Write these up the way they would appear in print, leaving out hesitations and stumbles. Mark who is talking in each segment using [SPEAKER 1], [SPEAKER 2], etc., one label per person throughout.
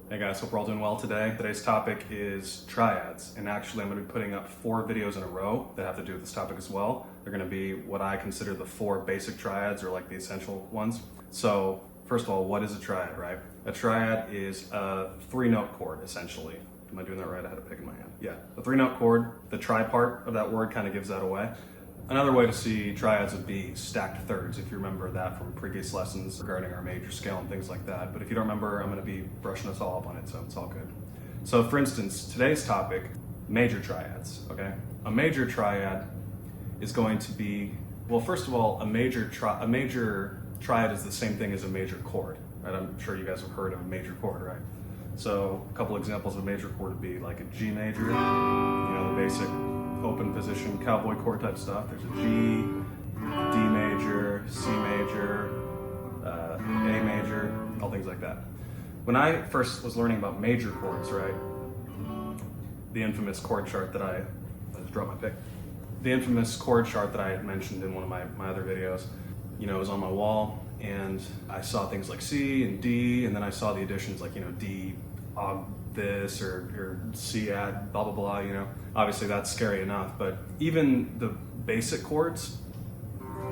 [SPEAKER 1] Hey guys, hope we're all doing well today. Today's topic is triads, and actually I'm going to be putting up 4 videos in a row that have to do with this topic as well. They're going to be what I consider the 4 basic triads, or like the essential ones. So first of all, what is a triad, right? A triad is a 3-note chord, essentially. Am I doing that right? I had a pick in my hand. Yeah, a 3-note chord. The tri part of that word kind of gives that away. Another way to see triads would be stacked thirds, if you remember that from previous lessons regarding our major scale and things like that. But if you don't remember, I'm going to be brushing us all up on it, so it's all good. So for instance, today's topic, major triads, okay? A major triad is going to be, well, first of all, a major triad is the same thing as a major chord, right? I'm sure you guys have heard of a major chord, right? So a couple examples of a major chord would be like a G major, you know, the basic open position cowboy chord type stuff. There's a G, D major, C major, A major, all things like that. When I first was learning about major chords, right, the infamous chord chart that I just dropped my pick. The infamous chord chart that I had mentioned in one of my other videos, you know, it was on my wall, and I saw things like C and D, and then I saw the additions like, you know, D, this or C add blah blah blah, you know. Obviously that's scary enough, but even the basic chords,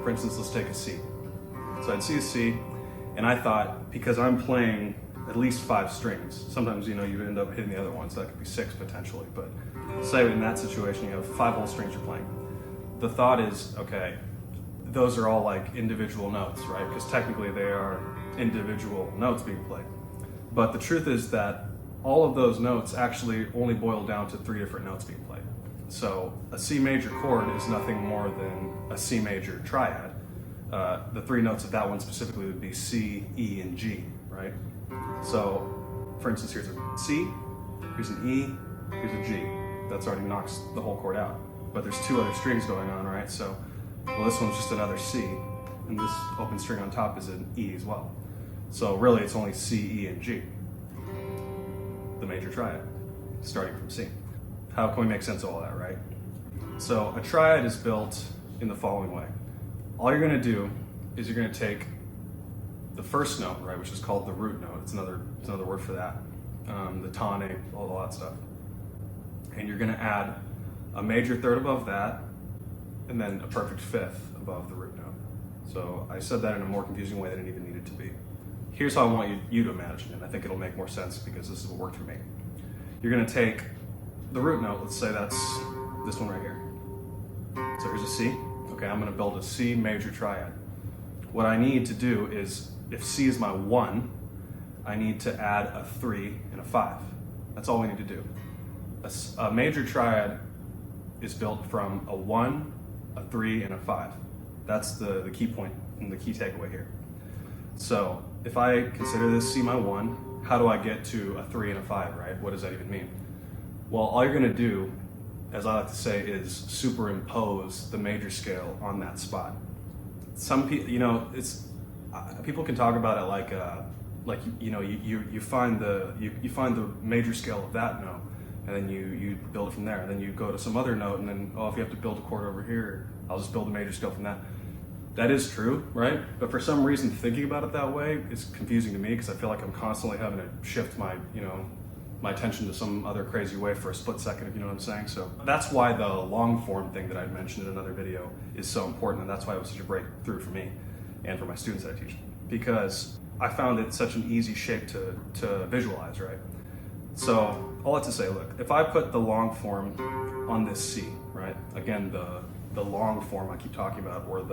[SPEAKER 1] for instance, let's take a C. So I'd see a C, and I thought, because I'm playing at least 5 strings, sometimes, you know, you end up hitting the other one, so that could be 6 potentially, but say in that situation you have 5 whole strings you're playing. The thought is, okay, those are all like individual notes, right? Because technically they are individual notes being played. But the truth is that all of those notes actually only boil down to 3 different notes being played. So a C major chord is nothing more than a C major triad. The 3 notes of that one specifically would be C, E, and G, right? So for instance, here's a C, here's an E, here's a G. That's already knocks the whole chord out. But there's 2 other strings going on, right? So, well, this one's just another C, and this open string on top is an E as well. So really it's only C, E, and G. The major triad, starting from C. How can we make sense of all that, right? So a triad is built in the following way. All you're going to do is you're going to take the first note, right, which is called the root note. It's another word for that. The tonic, all that stuff. And you're going to add a major third above that, and then a perfect 5th above the root note. So I said that in a more confusing way than it even needed to be. Here's how I want you to imagine it. I think it'll make more sense because this is what worked for me. You're going to take the root note, let's say that's this one right here. So here's a C. Okay, I'm going to build a C major triad. What I need to do is, if C is my 1, I need to add a 3 and a 5. That's all we need to do. A major triad is built from a 1, a 3, and a 5. That's the key point and the key takeaway here. So if I consider this C my 1, how do I get to a 3 and a 5, right? What does that even mean? Well, all you're going to do, as I like to say, is superimpose the major scale on that spot. Some people, you know, people can talk about it like you know, you find the major scale of that note, and then you build it from there. And then you go to some other note, and then, oh, if you have to build a chord over here, I'll just build a major scale from that. That is true, right? But for some reason, thinking about it that way is confusing to me, because I feel like I'm constantly having to shift my attention to some other crazy way for a split second, if you know what I'm saying. So that's why the long form thing that I'd mentioned in another video is so important, and that's why it was such a breakthrough for me and for my students that I teach, because I found it such an easy shape to visualize, right? So all that to say, look, if I put the long form on this C, right? Again, the long form I keep talking about, or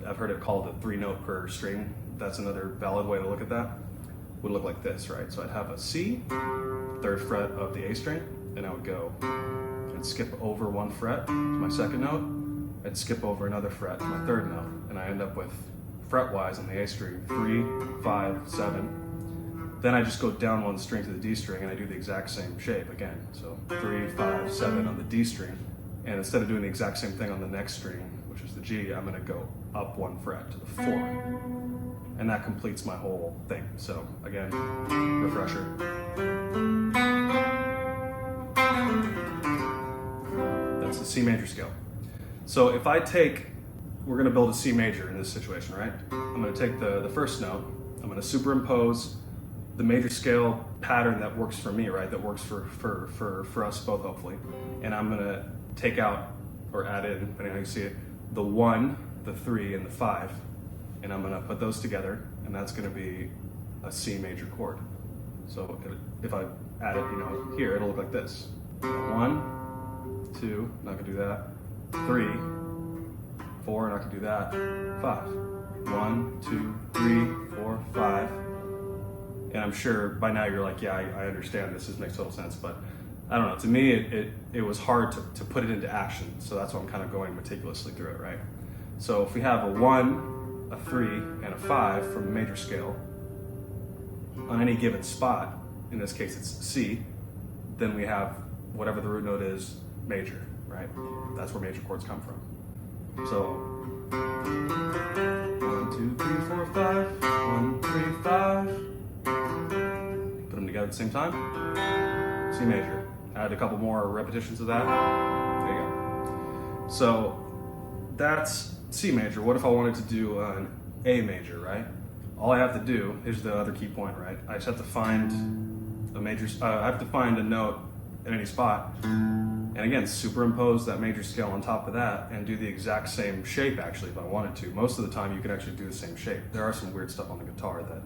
[SPEAKER 1] I've heard it called a 3-note per string. That's another valid way to look at that. Would look like this, right? So I'd have a C, 3rd fret of the A string, and I would go and skip over 1 fret to my 2nd note. I'd skip over another fret to my 3rd note, and I end up with, fret-wise on the A string, 3, 5, 7. Then I just go down 1 string to the D string, and I do the exact same shape again. So 3, 5, 7 on the D string, and instead of doing the exact same thing on the next string, which is the G, I'm going to go up 1 fret to the 4. And that completes my whole thing. So again, refresher. That's the C major scale. So if I take, we're going to build a C major in this situation, right? I'm going to take the first note, I'm going to superimpose the major scale pattern that works for me, right? That works for us both, hopefully. And I'm gonna take out or add in, depending on how you see it, the 1, the 3, and the 5, and I'm gonna put those together, and that's gonna be a C major chord. So if I add it, here, it'll look like this. 1, 2, not gonna do that. 3, 4, not gonna do that. 5. 1, 2, 3, 4, 5. And I'm sure by now you're like, yeah, I understand this. This makes total sense. But I don't know. To me, it was hard to put it into action. So that's why I'm kind of going meticulously through it, right? So if we have a 1, a 3, and a 5 from the major scale on any given spot, in this case it's C, then we have whatever the root note is, major, right? That's where major chords come from. So 1, 2, 3, 4, 5, 1, 3, 5. Put them together at the same time. C major. Add a couple more repetitions of that. There you go. So that's C major. What if I wanted to do an A major, right? All I have to do, here's the other key point, right? I just have to find a major, I have to find a note at any spot, and again, superimpose that major scale on top of that and do the exact same shape actually if I wanted to. Most of the time you can actually do the same shape. There are some weird stuff on the guitar that,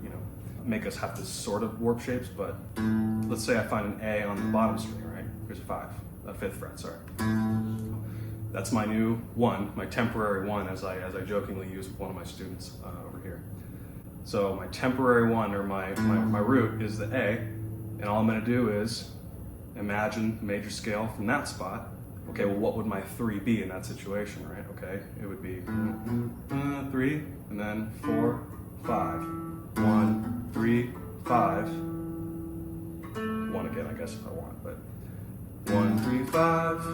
[SPEAKER 1] make us have to sort of warp shapes, but let's say I find an A on the bottom string, right? Here's a 5th fret, sorry. That's my new 1, my temporary 1, as I jokingly use with one of my students over here. So my temporary 1, or my root, is the A, and all I'm gonna do is imagine major scale from that spot. Okay, well what would my 3 be in that situation, right? Okay, it would be 3, and then 4, 5. 1, 3, 5. 1 again, I guess, if I want, but 1, 3, 5.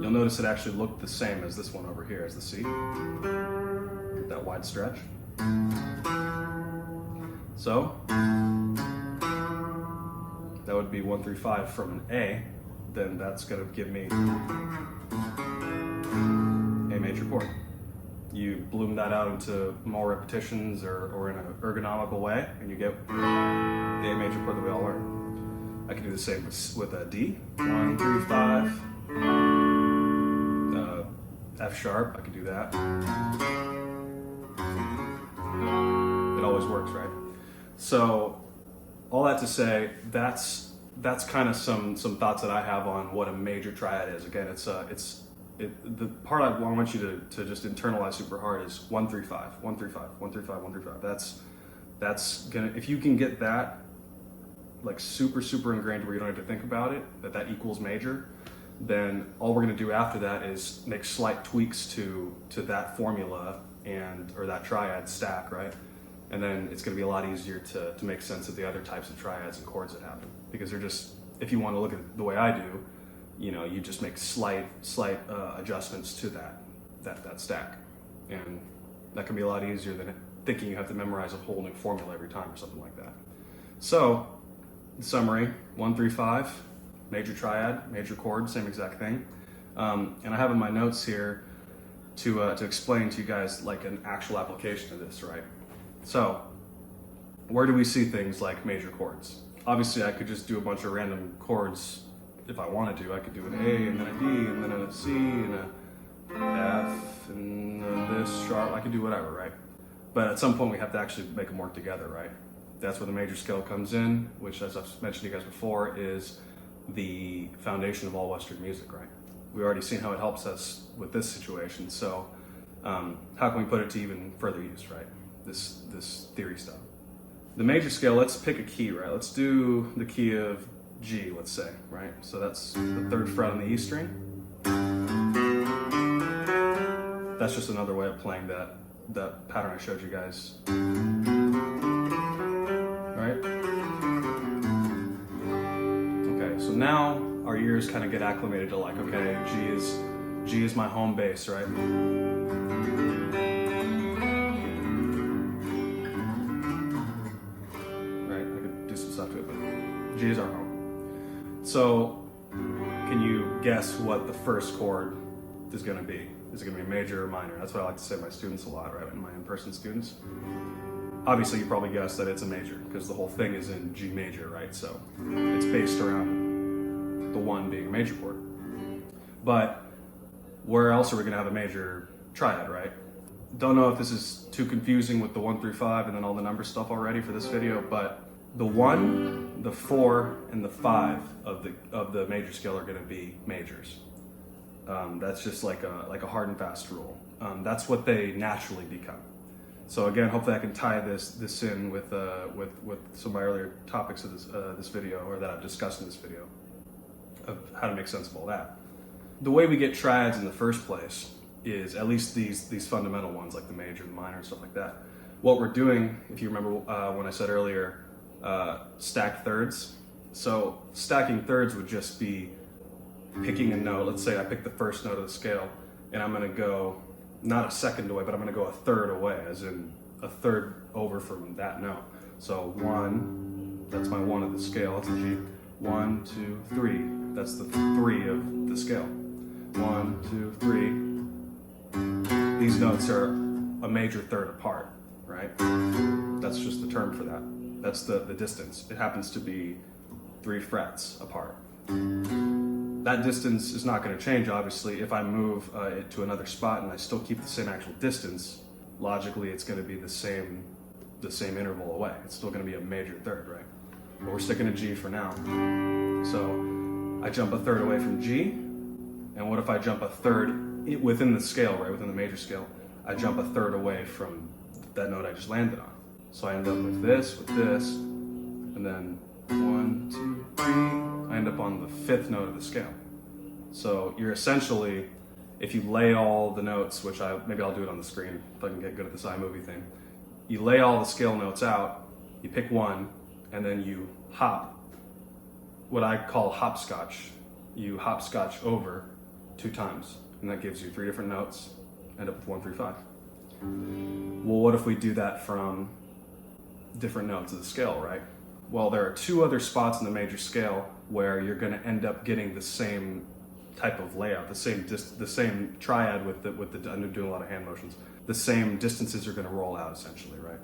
[SPEAKER 1] You'll notice it actually looked the same as this one over here, as the C. Get that wide stretch. So that would be 1, 3, 5 from an A. Then that's going to give me A major chord. You bloom that out into more repetitions or in an ergonomical way, and you get the A major chord that we all learn. I can do the same with a D. 1, 3, 5. F sharp, I could do that. It always works, right? So all that to say, that's kind of some thoughts that I have on what a major triad is. Again, the part I want you to just internalize super hard is 1, 3, 5, 1, 3, 5, 1, 3, 5, 1, 3, 5. That's gonna, if you can get that like super ingrained where you don't have to think about it, that equals major, then all we're gonna do after that is make slight tweaks to that formula or that triad stack, right? And then it's gonna be a lot easier to make sense of the other types of triads and chords that happen, because they're just, if you want to look at it the way I do, you just make slight adjustments to that stack, and that can be a lot easier than thinking you have to memorize a whole new formula every time or something like that. So, in summary, 1, 3, 5, major triad, major chord, same exact thing. And I have in my notes here to explain to you guys like an actual application of this, right? So, where do we see things like major chords? Obviously, I could just do a bunch of random chords if I wanted to. I could do an A, and then a D, and then a C, and a F, and this sharp. I could do whatever, right? But at some point, we have to actually make them work together, right? That's where the major scale comes in, which, as I've mentioned to you guys before, is the foundation of all Western music, right? We've already seen how it helps us with this situation, so how can we put it to even further use, right? This theory stuff. The major scale, let's pick a key, right? Let's do the key of G, let's say, right? So that's the 3rd fret on the E string. That's just another way of playing that pattern I showed you guys. Right? Okay, so now our ears kind of get acclimated to like, okay, G is my home base, right? G is our home. So, can you guess what the first chord is going to be? Is it going to be major or minor? That's what I like to say to my students a lot, right? My in-person students. Obviously, you probably guessed that it's a major because the whole thing is in G major, right? So it's based around the 1 being a major chord. But where else are we going to have a major triad, right? Don't know if this is too confusing with the 1 through 5 and then all the number stuff already for this video, but the 1, the 4, and the 5 of the major scale are going to be majors. That's just like a hard and fast rule. That's what they naturally become. So again, hopefully I can tie this in with some of my earlier topics of this video, or that I've discussed in this video, of how to make sense of all that. The way we get triads in the first place is, at least these fundamental ones like the major, the minor, and stuff like that. What we're doing, if you remember when I said earlier, stacked thirds. So stacking thirds would just be picking a note. Let's say I pick the first note of the scale, and I'm going to go not a second away, but I'm going to go a third away, as in a third over from that note. So 1, that's my 1 of the scale, that's the G. 1, 2, 3, that's the 3 of the scale. 1, 2, 3. These notes are a major third apart, right? That's just the term for that. That's the distance. It happens to be 3 frets apart. That distance is not going to change, obviously. If I move it to another spot and I still keep the same actual distance, logically it's going to be the same interval away. It's still going to be a major third, right? But we're sticking to G for now. So I jump a third away from G, and what if I jump a third within the scale, right, within the major scale? I jump a third away from that note I just landed on. So I end up with this, and then 1, 2, 3, I end up on the 5th note of the scale. So you're essentially, if you lay all the notes, which maybe I'll do it on the screen if I can get good at this iMovie thing. You lay all the scale notes out, you pick one, and then you hop, what I call hopscotch. You hopscotch over 2 times, and that gives you 3 different notes, end up with 1, 3, 5. Well, what if we do that from different notes of the scale, right? Well, there are 2 other spots in the major scale where you're going to end up getting the same type of layout, the same triad with the I'm doing a lot of hand motions. The same distances are going to roll out essentially, right?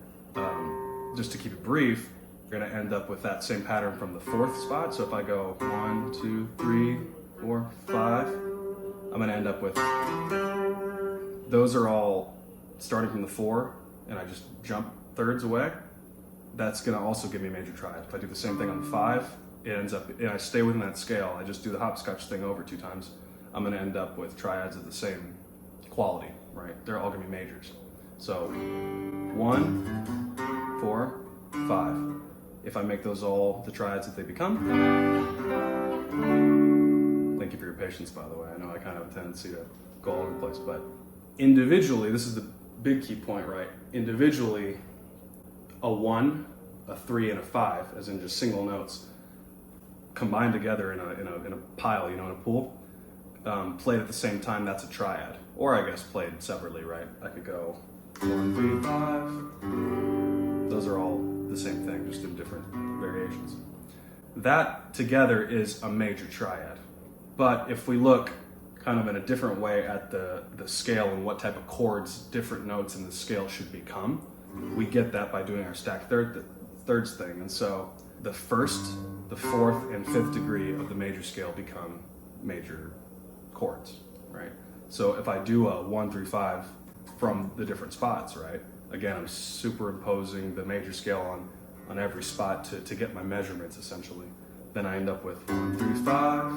[SPEAKER 1] Just to keep it brief, you're going to end up with that same pattern from the 4th spot. So if I go 1, 2, 3, 4, 5, I'm going to end up with, those are all starting from the 4, and I just jump thirds away. That's going to also give me a major triad. If I do the same thing on the 5, it ends up, and I stay within that scale, I just do the hopscotch thing over 2 times, I'm going to end up with triads of the same quality, right? They're all going to be majors. So 1, 4, 5. If I make those all the triads that they become. Thank you for your patience, by the way. I know I kind of have a tendency to go all over the place, but individually, this is the big key point, right? Individually, a 1, a 3, and a 5, as in just single notes, combined together in a pile, in a pool, played at the same time, that's a triad. Or I guess played separately, right? I could go 1, 3, 5. Those are all the same thing, just in different variations. That together is a major triad. But if we look kind of in a different way at the scale and what type of chords different notes in the scale should become, we get that by doing our stacked thirds thing. And so the 1st, the 4th, and 5th degree of the major scale become major chords, right? So if I do a 1 through 5 from the different spots, right? Again, I'm superimposing the major scale on every spot to get my measurements, essentially. Then I end up with 1, 3, 5,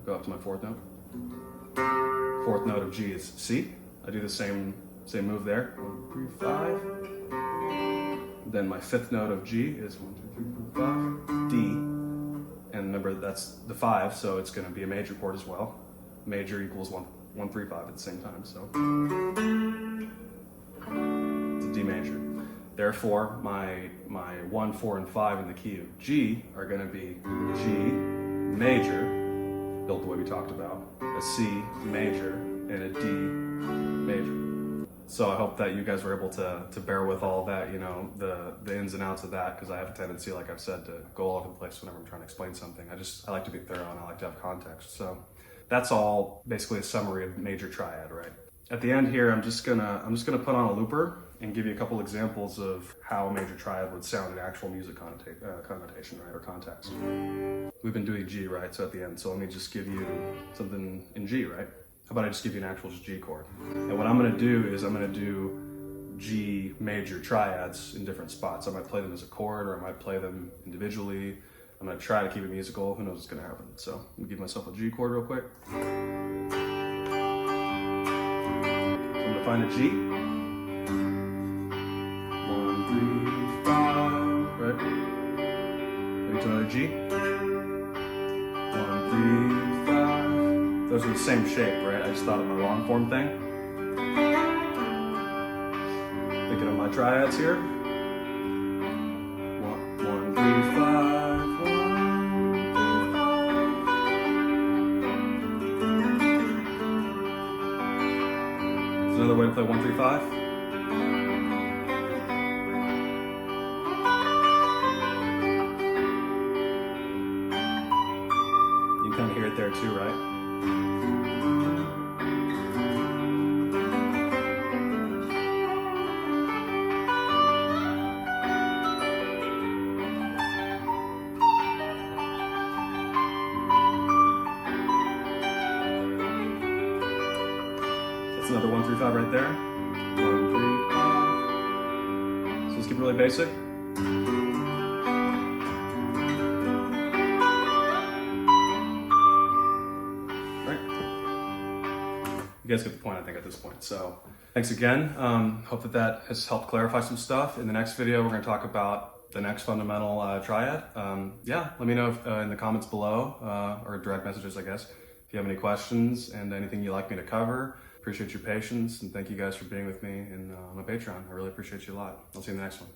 [SPEAKER 1] go up to my 4th note. 4th note of G is C. I do the same move there, 1, 3, 5. Then my 5th note of G is 1, 2, 3, 4, 5, D. And remember, that's the 5, so it's going to be a major chord as well. Major equals 1, 3, 5 at the same time, so it's a D major. Therefore, my 1, 4, and 5 in the key of G are going to be G major, built the way we talked about, a C major, and a D major. So I hope that you guys were able to bear with all that, the ins and outs of that, because I have a tendency, like I've said, to go all over the place whenever I'm trying to explain something. I like to be thorough and I like to have context. So that's all basically a summary of major triad, right? At the end here, I'm just gonna put on a looper and give you a couple examples of how a major triad would sound in actual music connotation, right, or context. We've been doing G, right, so at the end, so let me just give you something in G, right? How about I just give you an actual G chord? And what I'm gonna do is I'm gonna do G major triads in different spots. I might play them as a chord, or I might play them individually. I'm gonna try to keep it musical. Who knows what's gonna happen? So let me give myself a G chord real quick. So I'm gonna find a G. 1, 3, 5, right? Maybe to another G. 1, 3, 5. Those are the same shape, right? I just thought of my long form thing. Thinking of my triads here. 1, 3, 5. Another way to play 1, 3, 5. You can kind of hear it there too, right? That's another 1, 3, 5 right there. 1, 3, 5. So let's keep it really basic. Right. You guys get the point, I think, at this point. So thanks again. Hope that has helped clarify some stuff. In the next video, we're going to talk about the next fundamental triad. Yeah, let me know if, in the comments below, or direct messages, I guess, if you have any questions and anything you'd like me to cover. Appreciate your patience, and thank you guys for being with me on my Patreon. I really appreciate you a lot. I'll see you in the next one.